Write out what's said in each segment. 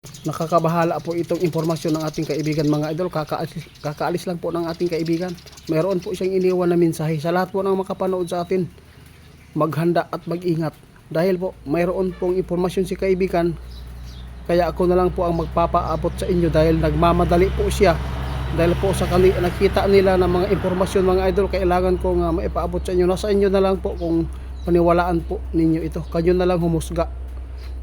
Nakakabahala po itong impormasyon ng ating kaibigan mga idol. Kakaalis lang po ng ating kaibigan. Mayroon po siyang iniwan na mensahe sa lahat po ng makapanood sa atin. Maghanda at mag-ingat. Dahil po mayroon pong impormasyon si kaibigan. Kaya ako na lang po ang magpapaabot sa inyo dahil nagmamadali po siya. Dahil po sa nakita nila ng mga impormasyon mga idol, kailangan ko nga maipaabot sa inyo. Nasa inyo na lang po kung paniwalaan po ninyo ito. Kayo na lang humusga.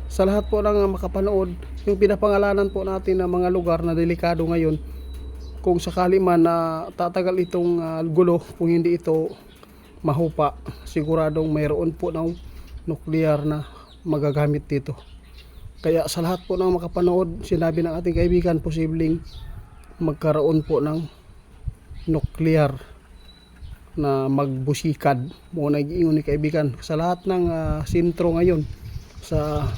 Sa lahat po ng makapanood, yung pinapangalanan po natin ng mga lugar na delikado ngayon, kung sakali man na tatagal itong gulo, kung hindi ito mahupa, siguradong mayroon po ng nuclear na magagamit dito. Kaya sa lahat po ng makapanood, sinabi ng ating kaibigan, posibleng magkaroon po ng nuclear na magbusikad. Muna nag-iingon ni kaibigan sa lahat ng sentro ngayon sa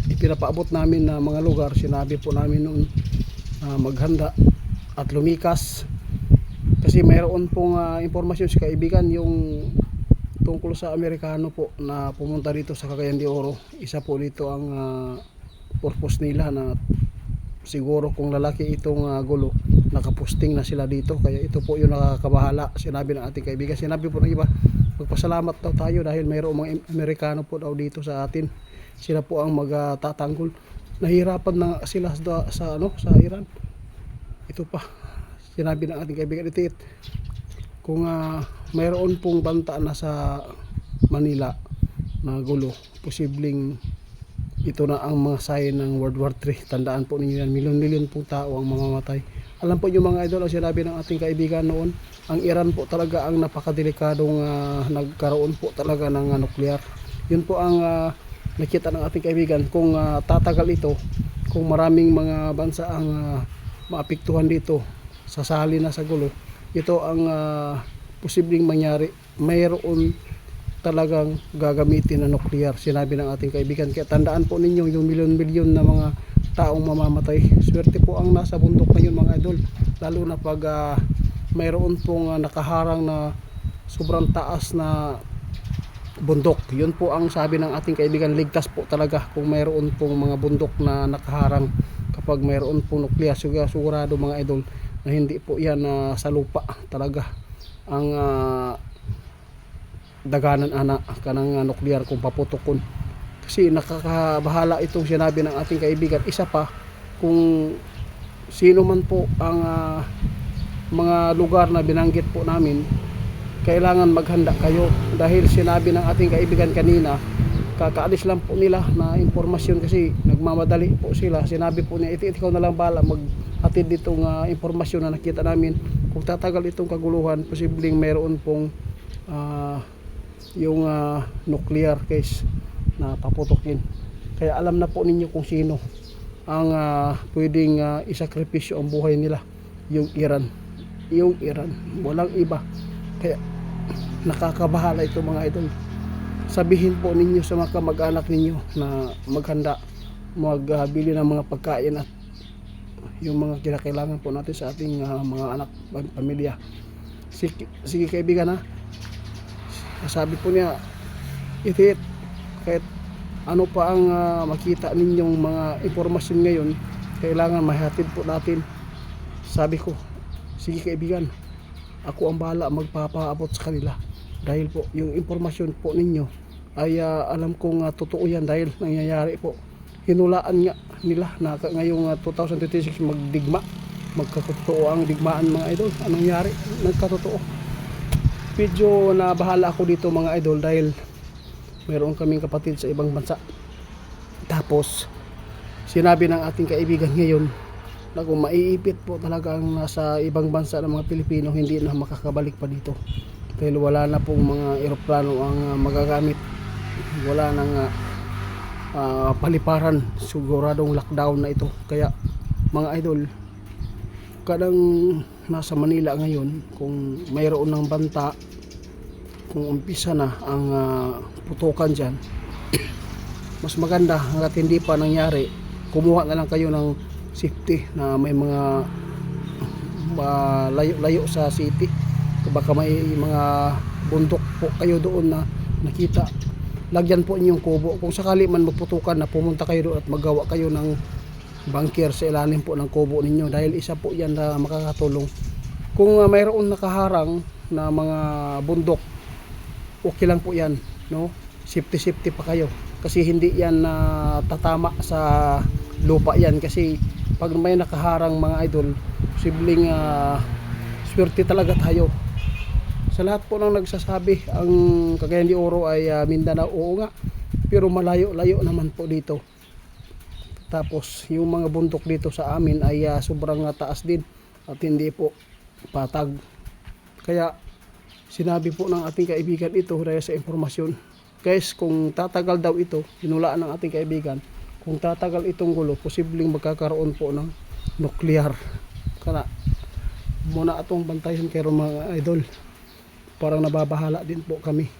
ipinapaabot namin na mga lugar. Sinabi po namin noon maghanda at lumikas kasi mayroon pong impormasyon sa kaibigan yung tungkol sa Amerikano po na pumunta dito sa Cagayan de Oro. Isa po dito ang purpose nila na siguro kung lalaki itong gulo, nakaposting na sila dito, kaya ito po yung nakakabahala. Sinabi ng ating kaibigan, sinabi po ng iba, magpasalamat daw tayo dahil mayroong mga Amerikano po daw dito sa atin. Sila po ang magtatanggol. Nahirapan na sila sa Iran. Ito pa, sinabi ng ating kaibigan, ito kung mayroon pong banta na sa Manila na gulo, posibleng ito na ang mga sign ng World War III. Tandaan po ninyo yan, milyon-milyon po tao ang mamamatay. Alam po nyo mga idol, ang sinabi ng ating kaibigan noon, ang Iran po talaga ang napakadelikadong nagkaroon po talaga ng nuklear. Yun po ang nakita ng ating kaibigan. Kung tatagal ito, kung maraming mga bansa ang maapektuhan dito, sasali na sa gulo, ito ang posibleng mangyari. Mayroon talagang gagamitin na nuclear, sinabi ng ating kaibigan. Kaya tandaan po ninyo yung milyon-milyon na mga taong mamamatay. Swerte po ang nasa bundok ngayon mga idol, lalo na pag mayroon pong nakaharang na sobrang taas na bundok. Yun po ang sabi ng ating kaibigan, ligtas po talaga kung mayroon pong mga bundok na nakaharang. Kapag mayroon pong nuclear, sigurado mga idol na hindi po yan sa lupa talaga ang daganan kanang nuclear kung paputokon. Kasi nakakabahala itong sinabi ng ating kaibigan. Isa pa, kung sino man po ang mga lugar na binanggit po namin, kailangan maghanda kayo dahil sinabi ng ating kaibigan kanina, kakaalis lang po nila na impormasyon kasi nagmamadali po sila. Sinabi po niya, ikaw na lang bala mag-atid ditong impormasyon na nakita namin. Kung tatagal itong kaguluhan, posibleng mayroon pong yung nuclear case na paputokin. Kaya alam na po ninyo kung sino ang pwedeng isakripisyo ang buhay nila. Yung Iran, walang iba. Kaya nakakabahala ito mga idol. Sabihin po ninyo sa mga kamag-anak ninyo na maghanda, magbili ng mga pagkain at yung mga kinakailangan po natin sa ating mga anak, pamilya. Sige kaibigan ha, sabi po niya, kahit ano pa ang makita ninyong mga impormasyon ngayon, kailangan mahatid po natin. Sabi ko, sige kaibigan, ako ang bahala magpapaabot sa kanila dahil po yung impormasyon po ninyo ay alam kong totoo yan dahil nangyayari po. Hinulaan nga nila na ngayong 2026 magkatotoo ang digmaan mga idol. Anong nangyari? Nagkatotoo. Medyo nabahala ako dito mga idol dahil mayroon kaming kapatid sa ibang bansa. Tapos sinabi ng ating kaibigan ngayon na kung maiipit po talaga ang nasa ibang bansa ng mga Pilipino, hindi na makakabalik pa dito dahil wala na pong mga eroplano ang magagamit, wala nang paliparan, siguradong lockdown na ito. Kaya mga idol, kadang nasa Manila ngayon, kung mayroon ng banta, kung umpisa na ang putukan dyan, mas maganda hanggat hindi pa nangyari, kumuha na lang kayo ng safety na may mga layo-layo sa city. Baka may mga bundok po kayo doon na nakita, lagyan po inyong kubo. Kung sakali man magputukan na, pumunta kayo doon at magawa kayo ng bunker sa ilalim po ng kubo ninyo, dahil isa po yan na makakatulong. Kung mayroon nakaharang na mga bundok, okay lang po yan, no? Safety pa kayo, kasi hindi yan tatama sa lupa yan, kasi pag may nakaharang mga idol, posibleng swerte talaga tayo. Sa lahat po ng nagsasabi ang Cagayan de Oro ay Mindanao, oo nga, pero malayo-layo naman po dito. Tapos yung mga bundok dito sa amin ay sobrang taas din at hindi po patag. Kaya sinabi po ng ating kaibigan ito dahil sa impormasyon. Guys, kung tatagal daw ito, hinulaan ng ating kaibigan, kung tatagal itong gulo, posibleng magkakaroon po ng nuclear. Kaya muna atong bantayan kayo mga idol. Parang nababahala din po kami.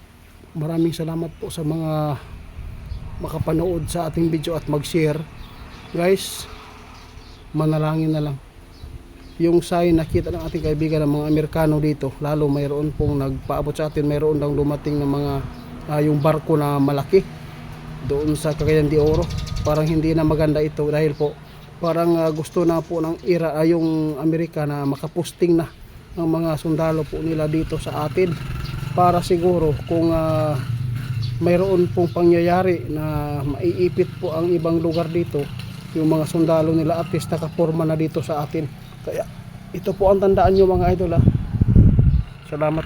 Maraming salamat po sa mga makapanood sa ating video at mag-share. Guys, manalangin na lang. Yung sign nakita ng ating kaibigan ng mga Amerikano dito, lalo mayroon pong nagpaabot sa atin, mayroon daw dumating ng mga yung barko na malaki doon sa Cagayan de Oro. Parang hindi na maganda ito dahil po parang gusto na po ng yung Amerika na makaposting na ng mga sundalo po nila dito sa atin, para siguro kung mayroon pong pangyayari na maiipit po ang ibang lugar dito, yung mga sundalo nila at least nakaporma na dito sa atin. Kaya ito po ang tandaan nyo mga idol. Salamat.